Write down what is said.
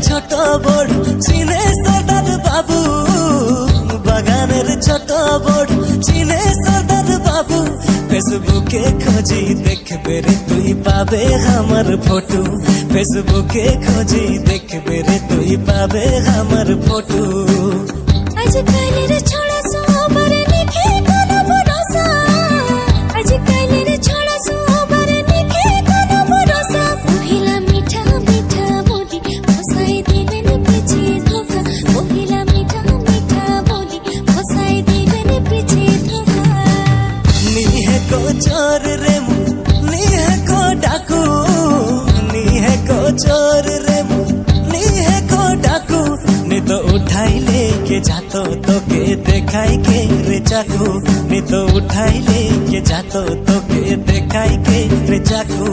ছোট বড় চিনে সর্দার বাবু, বাগানের ছোট বড় চিনে সর্দার বাবু। ফেসবুকে খোঁজি দেখবে রে তুই পাবে আমার ফটো, ফেসবুকে খোঁজি দেখবে রে তুই পাবে আমার ফটো। আজকালের ছড়া সবারে লিখে কোন ভরসা, আজকালের ছড়া সবারে লিখে কোন ভরসা। মহিলা মিঠা মিঠা বলি ফসাই দিবেন পিছে ধোকা, মহিলা মিঠা মিঠা বলি ফসাই দিবেন পিছে ধোকা। নিহে কো চোর রে মু নিহে কো ডাকু, নিহে কো চোর রে মু নিহে কো ডাকু। নি তো উঠাইলে কে যাতো তোকে দেখাই কে রে চাকু, নি তো উঠাইলে কে যাতো তোকে দেখাই কে রে চাকু।